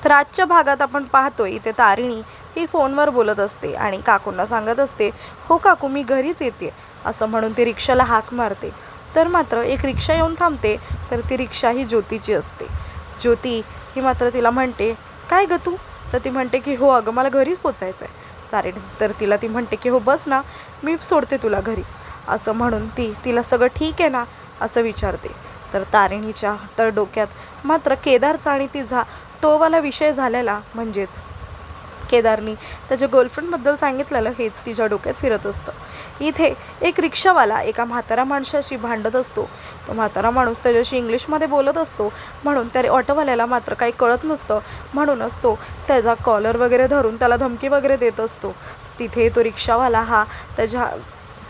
तर आजच्या भागात आपण पाहतोय इथे तारिणी ही फोनवर बोलत असते आणि काकूंना सांगत असते, हो काकू मी घरीच येते असं म्हणून ती रिक्षाला हाक मारते. तर मात्र एक रिक्षा येऊन थांबते. तर ती रिक्षा ही ज्योतीची असते. ज्योती ही मात्र तिला म्हणते, काय ग तू? तर ती म्हणते की हो अगं मला घरीच पोचायचं आहे. तारिणी तर ती म्हणते की हो बस ना, मी सोडते तुला घरी असं म्हणून तिला सगळं ठीक आहे ना असं विचारते. तर तारिणीच्या तर डोक्यात मात्र केदारचा आणि तिचा तोवाला विषय झालेला, म्हणजेच केदारनी त्याच्या गर्लफ्रेंडबद्दल सांगितलेलं हेच तिच्या डोक्यात फिरत असतं. इथे एक रिक्षावाला एका म्हातारा माणसाशी भांडत असतो. तो म्हातारा माणूस त्याच्याशी इंग्लिशमध्ये बोलत असतो, म्हणून त्या ऑटोवाल्याला मात्र काही कळत नसतं. म्हणूनच तो त्याचा कॉलर वगैरे धरून त्याला धमकी वगैरे देत असतो. तिथे तो रिक्षावाला हा त्याच्या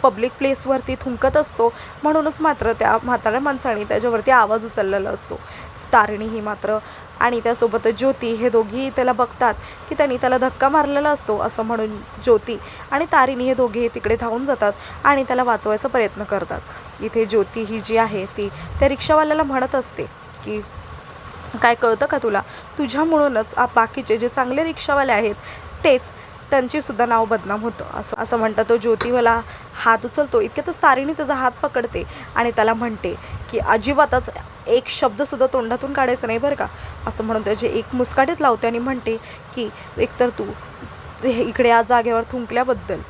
पब्लिक प्लेसवरती थुंकत असतो. म्हणूनच मात्र त्या म्हाताऱ्या माणसाने त्याच्यावरती आवाज उचललेला असतो. तारिणी ही मात्र आणि त्यासोबतच ज्योती हे दोघीही त्याला बघतात की त्यांनी त्याला धक्का मारलेला असतो. असं म्हणून ज्योती आणि तारिणी हे दोघेही तिकडे धावून जातात आणि त्याला वाचवायचा प्रयत्न करतात. इथे ज्योती ही जी आहे ती त्या रिक्षावाल्याला म्हणत असते की काय कळतं का तुला, तुझ्यामुळूनच बाकीचे जे चांगले रिक्षावाले आहेत तेच त्यांचीसुद्धा नाव बदनाम होतं असं म्हणता तो ज्योतीवाला हात उचलतो. इतक्यातच तारिणी त्याचा हात पकडते आणि त्याला म्हणते की अजिबातच एक शब्दसुद्धा तोंडातून काढायचं नाही बरं का असं म्हणून त्याचे एक मुस्काटीत लावते आणि म्हणते की एकतर तू इकडे या जागेवर थुंकल्याबद्दल,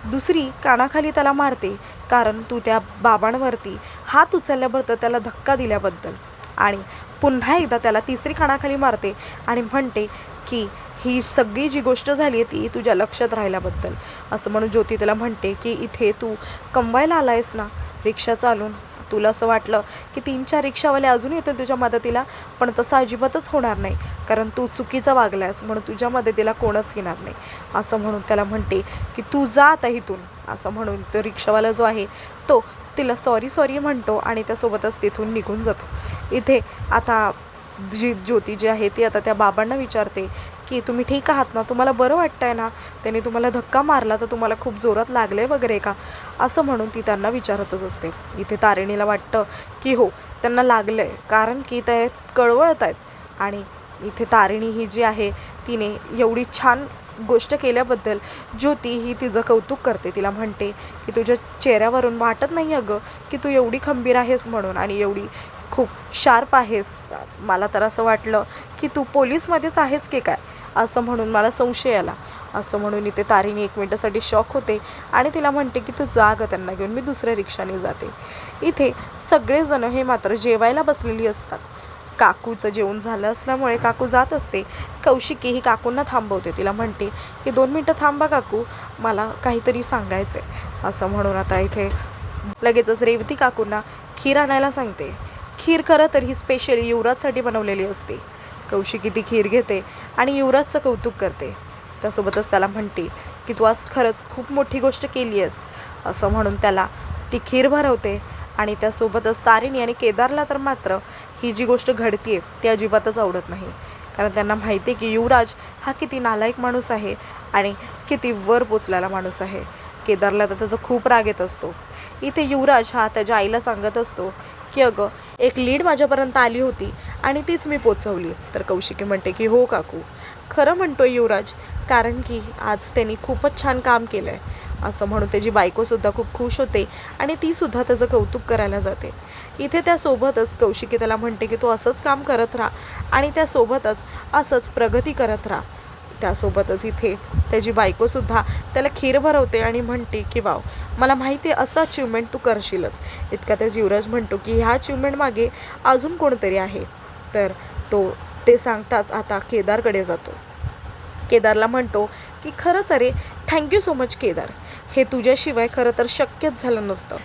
दुसरी कानाखाली त्याला मारते कारण तू त्या बाबांवरती हात उचलल्याबद्दल त्याला धक्का दिल्याबद्दल, आणि पुन्हा एकदा त्याला तिसरी कानाखाली मारते आणि म्हणते की ही सगळी जी गोष्ट झाली आहे ती तुझ्या लक्षात राहिल्याबद्दल. असं म्हणून ज्योती त्याला म्हणते की इथे तू कमवायला आला आहेस ना रिक्षा चालून, तुला असं वाटलं की 3-4 रिक्षावाले अजून येतील तुझ्या मदतीला, पण तसं अजिबातच होणार नाही कारण तू चुकीचा वागलास म्हणून तुझ्या मदतीला कोणच येणार नाही. असं म्हणून त्याला म्हणते की तू जा आता इथून. असं म्हणून तो रिक्षावाला जो आहे तो तिला सॉरी म्हणतो आणि त्यासोबतच तिथून निघून जातो. इथे आता ज्योती जी आहे ती आता त्या बाबांना विचारते की तुम्ही ठीक आहात ना, तुम्हाला बरं वाटतं आहे ना, त्याने तुम्हाला धक्का मारला तर तुम्हाला खूप जोरात लागले वगैरे का, असं म्हणून ती त्यांना विचारतच असते. इथे तारिणीला वाटतं की हो त्यांना लागलं आहे कारण की ते कळवळत आहेत. आणि इथे तारिणी ही जी आहे तिने एवढी छान गोष्ट केल्याबद्दल ज्योती ही तिचं कौतुक करते. तिला म्हणते की तुझ्या चेहऱ्यावरून वाटत नाही अगं की तू एवढी खंबीर आहेस म्हणून आणि एवढी खूप शार्प आहेस, मला तर असं वाटलं की तू पोलीसमध्येच आहेस की काय असं म्हणून मला संशय आला. असं म्हणून इथे तारिणी 1 मिनिटासाठी शॉक होते आणि तिला म्हणते की तू जा गं त्यांना घेऊन, मी दुसऱ्या रिक्षाने जाते. इथे सगळेजण हे मात्र जेवायला बसलेली असतात. काकूचं जेवण झालं असल्यामुळे काकू जात असते. कौशिकी ही काकूंना थांबवते. तिला म्हणते की 2 मिनटं थांबा काकू, मला काहीतरी सांगायचं आहे. असं म्हणून आता इथे लगेचच रेवती काकूंना खीर आणायला सांगते. खीर खरं तर ही स्पेशली युवराजसाठी बनवलेली असते. कौशिकी ती खीर घेते आणि युवराजचं कौतुक करते. त्यासोबतच त्याला म्हणते की तू आज खरंच खूप मोठी गोष्ट केली आहेस असं म्हणून त्याला ती खीर भरवते. आणि त्यासोबतच तारिणी आणि केदारला तर मात्र ही जी गोष्ट घडते ती अजिबातच आवडत नाही, कारण त्यांना माहिती आहे की युवराज हा किती नालायक माणूस आहे आणि किती वर पोचलेला माणूस आहे. केदारला तर त्याचा खूप राग येत असतो. इथे युवराज हा त्याच्या आईला सांगत असतो की अगं एक लीड माझ्यापर्यंत आली होती आणि तीच मी पोचवली. तर कौशिकी म्हणते की हो काकू, खरं म्हणतोय युवराज, कारण की आज त्यांनी खूपच छान काम केलं आहे. असं म्हणून त्याची बायकोसुद्धा खूप खुश होते आणि तीसुद्धा त्याचं कौतुक करायला जाते. इथे त्यासोबतच कौशिकी त्याला म्हणते की तू असंच काम करत राहा आणि त्यासोबतच असंच प्रगती करत राहा. त्यासोबतच इथे त्याची बायकोसुद्धा त्याला खीर भरवते आणि म्हणते की वाव, मला माहिती आहे असं अचिव्हमेंट तू करशीलच. इतका त्याच युवराज म्हणतो की ह्या अचिव्हमेंट मागे अजून कोणतरी आहे. तर तो ते सांगताच आता केदारकडे जातो. केदारला म्हणतो की खरंच अरे थँक्यू सो मच केदार, हे तुझ्याशिवाय खरं तर शक्यच झालं नसतं,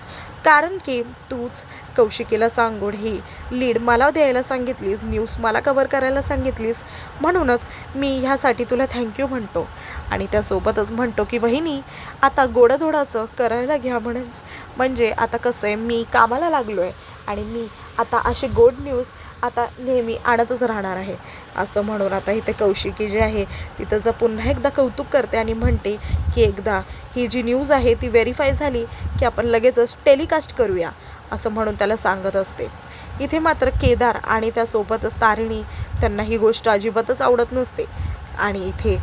कारण की तूच कौशिकीला सांगून ही लीड मला द्यायला सांगितलीस, न्यूज मला कव्हर करायला सांगितलीस, म्हणूनच मी ह्यासाठी तुला थँक्यू म्हणतो. आणि त्यासोबतच म्हणतो की वहिनी आता गोडाधोडाचं करायला घ्या, म्हणजे आता कसं आहे मी कामाला लागलो आहे आणि मी आता असे गोड न्यूज आता नेहमी आणतच राहणार आहे. असं म्हणून आता इथे कौशिकी जी आहे ती त्याचं पुन्हा एकदा कौतुक करते आणि म्हणते की एकदा ही जी न्यूज आहे ती व्हेरीफाय झाली की आपण लगेचच टेलिकास्ट करूया असं म्हणून त्याला सांगत असते. इथे मात्र केदार आणि त्यासोबतच तारिणी त्यांना ही गोष्ट अजिबातच आवडत नसते. आणि इथे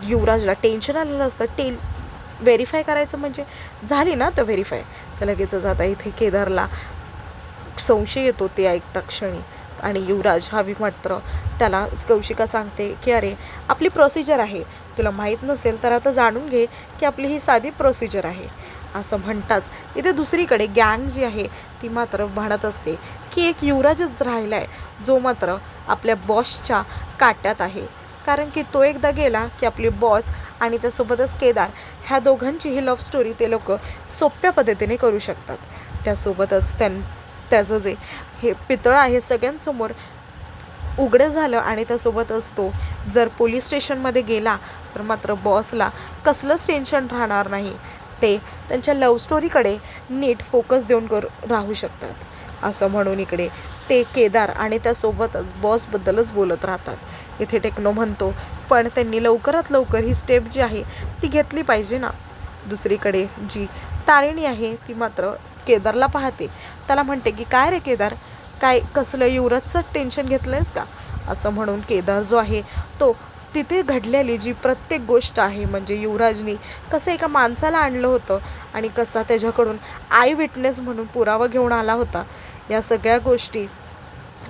युवराजला टेन्शन आलेलं असतं. व्हेरीफाय करायचं म्हणजे झाली ना तर व्हेरीफाय, तर लगेचच आता इथे केदारला संशय येतो ते ऐकता क्षणी. आणि युवराज हवी मात्र त्याला कौशिका सांगते की अरे आपली प्रोसिजर आहे, तुला माहीत नसेल तर आता जाणून घे की आपली ही साधी प्रोसिजर आहे. असं म्हणताच इथे दुसरीकडे गँग जी आहे ती मात्र म्हणत असते की एक युवराजच राहिला आहे जो मात्र आपल्या बॉसच्या काट्यात आहे. कारण की तो एकदा गेला की आपली बॉस आणि त्यासोबतच केदार ह्या दोघांची ही लव्ह स्टोरी ते लोक सोप्या पद्धतीने करू शकतात. त्यासोबतच त्याचं जे हे पितळ आहे सगळ्यांसमोर उघडं झालं. आणि त्यासोबतच तो जर पोलीस स्टेशनमध्ये गेला तर मात्र बॉसला कसलंच टेन्शन राहणार नाही. ते त्यांच्या लव्ह स्टोरीकडे नीट फोकस देऊन राहू शकतात. असं म्हणून इकडे ते केदार आणि त्यासोबतच बॉसबद्दलच बोलत राहतात. इथे टेक्नो म्हणतो पण त्यांनी लवकरात लवकर ही स्टेप जी आहे ती घेतली पाहिजे ना. दुसरीकडे जी तारिणी आहे ती मात्र केदारला पाहते. त्याला म्हणते की काय रे केदार, काय कसलं युवराजचं टेन्शन घेतलं आहेस का. असं म्हणून केदार जो आहे तो तिथे घडलेली जी प्रत्येक गोष्ट आहे म्हणजे युवराजनी कसं एका माणसाला आणलं होतं आणि कसा त्याच्याकडून आय विटनेस म्हणून पुरावा घेऊन आला होता, या सगळ्या गोष्टी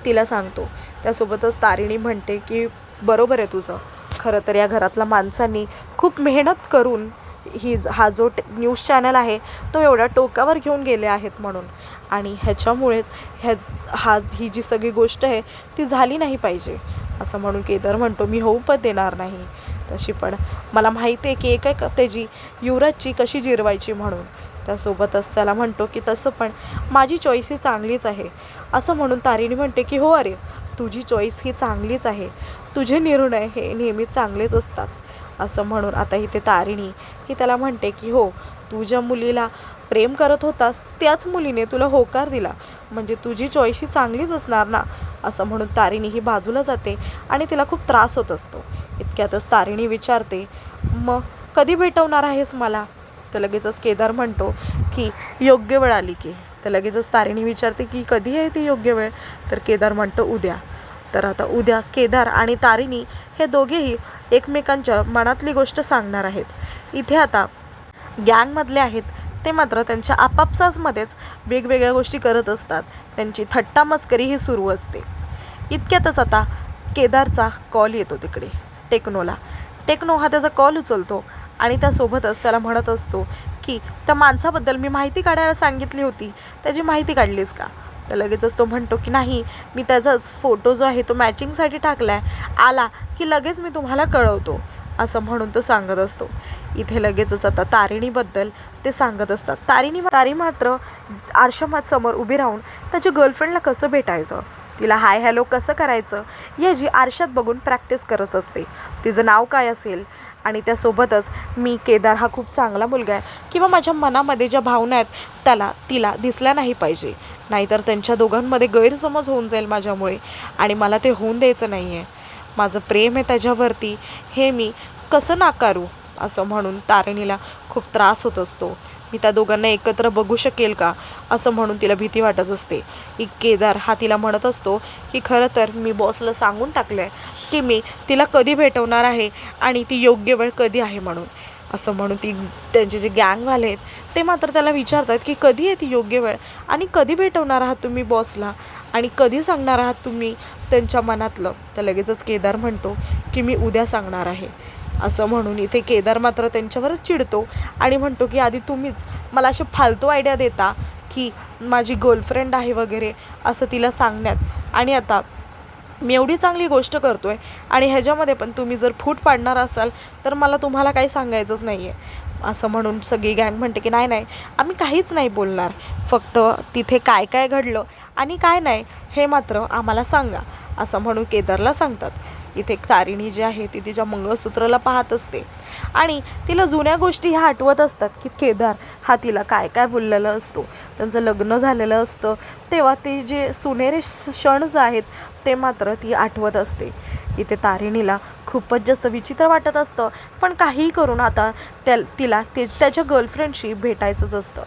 तिला सांगतो. त्यासोबतच तारिणी म्हणते की बरोबर आहे तुझं, खरं तर या घरातल्या माणसांनी खूप मेहनत करून हा जो न्यूज चॅनल आहे तो एवढ्या टोकावर घेऊन गेले आहेत म्हणून. आणि ह्याच्यामुळेच ही जी सगळी गोष्ट आहे ती झाली नाही पाहिजे. असं म्हणून केदार म्हणतो मी होऊ पण देणार नाही. तशी पण मला माहिती आहे की एक त्याची युवराजची कशी जिरवायची म्हणून. त्यासोबतच त्याला म्हणतो की तसं पण माझी चॉईस ही चांगलीच आहे. असं म्हणून तारिणी म्हणते की हो अरे तुझी चॉईस ही चांगलीच आहे, तुझे निर्णय हे नेहमी चांगलेच असतात. असं म्हणून आता इथे तारिणी ही त्याला म्हणते की हो तू ज्या मुलीला प्रेम करत होतास त्याच मुलीने तुला होकार दिला म्हणजे तुझी चॉईस ही चांगलीच असणार ना. असं म्हणून तारिणी ही बाजूला जाते आणि तिला खूप त्रास होत असतो. इतक्यातच तारिणी विचारते मग कधी भेटवणार आहेस मला. तर लगेचच केदार म्हणतो की योग्य वेळ आली की. तर लगेचच तारिणी विचारते की कधी आहे ती योग्य वेळ. तर केदार म्हणतो उद्या. तर आता उद्या केदार आणि तारिणी हे दोघेही एकमेकांच्या मनातली गोष्ट सांगणार आहेत. इथे आता गँगमधले आहेत ते मात्र त्यांच्या आपापसाचमध्येच वेगवेगळ्या गोष्टी करत असतात. त्यांची थट्टा मस्करी ही सुरू असते. इतक्यातच आता केदारचा कॉल येतो तिकडे टेक्नोला. टेक्नो हा त्याचा कॉल उचलतो आणि त्यासोबतच त्याला म्हणत असतो की त्या माणसाबद्दल मी माहिती काढायला सांगितली होती, त्याची माहिती काढलीस का. तर लगेचच तो म्हणतो की नाही मी त्याचाच फोटो जो आहे तो मॅचिंगसाठी टाकला आहे, आला की लगेच मी तुम्हाला कळवतो. असं म्हणून तो सांगत असतो. इथे लगेचच आता तारिणीबद्दल ते सांगत असतात. तारी मात्र आरशामात समोर उभी राहून त्याच्या गर्लफ्रेंडला कसं भेटायचं, तिला हाय हॅलो कसं करायचं याची आरशात बघून प्रॅक्टिस करत असते. तिचं नाव काय असेल आणि त्यासोबतच मी केदार हा खूप चांगला मुलगा आहे किंवा माझ्या मनामध्ये ज्या भावना आहेत तिला दिसल्या नाही पाहिजे, नाहीतर त्यांच्या दोघांमध्ये गैरसमज होऊन जाईल माझ्यामुळे आणि मला ते होऊन द्यायचं नाही आहे. माझं प्रेम आहे त्याच्यावरती, हे मी कसं नाकारू. असं म्हणून तारिणीला खूप त्रास होत असतो. मी त्या दोघांना एकत्र बघू शकेल का असं म्हणून तिला भीती वाटत असते. केदार हा तिला म्हणत असतो की खरं तर मी बॉसला सांगून टाकलं आहे की मी तिला कधी भेटवणार आहे आणि ती योग्य वेळ कधी आहे म्हणून. असं म्हणून त्यांचे जे गँगवाले आहेत ते मात्र त्याला विचारतात की कधी आहे ती योग्य वेळ आणि कधी भेटवणार आहात तुम्ही बॉसला आणि कधी सांगणार आहात तुम्ही त्यांच्या मनातलं. तर लगेचच केदार म्हणतो की मी उद्या सांगणार आहे. असं म्हणून इथे केदार मात्र त्यांच्यावरच चिडतो आणि म्हणतो की आधी तुम्हीच मला असे फालतू आयडिया देता की माझी गर्लफ्रेंड आहे वगैरे असं तिला सांगण्यात, आणि आता मी एवढी चांगली गोष्ट करतो आहे आणि ह्याच्यामध्ये पण तुम्ही जर फूट पाडणार असाल तर मला तुम्हाला काही सांगायचंच नाही आहे. असं म्हणून सगळी गँग म्हणते की नाही आम्ही काहीच नाही बोलणार, फक्त तिथे काय काय घडलं आणि काय नाही हे मात्र आम्हाला सांगा. असं म्हणून केदारला सांगतात. इथे तारिणी जी आहे ती तिच्या मंगळसूत्राला पाहत असते आणि तिला जुन्या गोष्टी ह्या आठवत असतात की केदार हा तिला काय काय बोललेलं असतो. त्यांचं लग्न झालेलं असतं तेव्हा ते जे सुनेरी क्षण जे आहेत ते मात्र ती आठवत असते. इथे तारिणीला खूपच जास्त विचित्र वाटत असतं, पण काहीही करून आता तिला त्याच्या गर्लफ्रेंडशी भेटायचंच असतं,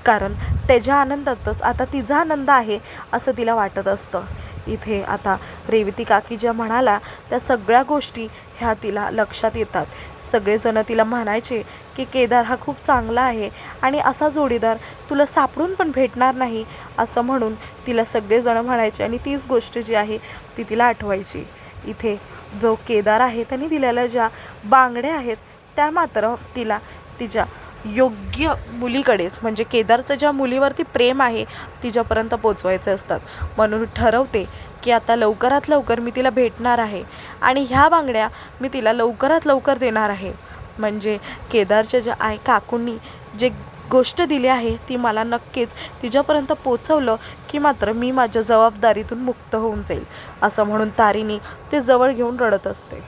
कारण त्याच्या आनंदातच आता तिचा आनंद आहे असं तिला वाटत असतं. इथे आता रेवती काकी ज्या म्हणाला त्या सगळ्या गोष्टी ह्या तिला लक्षात येतात. सगळेजण तिला म्हणायचे की केदार हा खूप चांगला आहे आणि असा जोडीदार तुला सापडून पण भेटणार नाही असं म्हणून तिला सगळेजण म्हणायचे आणि तीच गोष्ट जी आहे ती तिला आठवायची. इथे जो केदार आहे त्यांनी दिलेल्या ज्या बांगड्या आहेत त्या मात्र तिला तिच्या योग्य मुलीकडेच म्हणजे केदारचं ज्या मुलीवरती प्रेम आहे तिच्यापर्यंत पोचवायचे असतात. म्हणून ठरवते की आता लवकरात लवकर मी तिला भेटणार आहे आणि ह्या बांगड्या मी तिला लवकरात लवकर देणार आहे. म्हणजे केदारच्या ज्या काकूंनी जे गोष्ट दिली आहे ती मला नक्कीच तिच्यापर्यंत पोचवलं की मात्र मी माझ्या जबाबदारीतून मुक्त होऊन जाईल असं म्हणून तारिणी ते जवळ घेऊन रडत असते.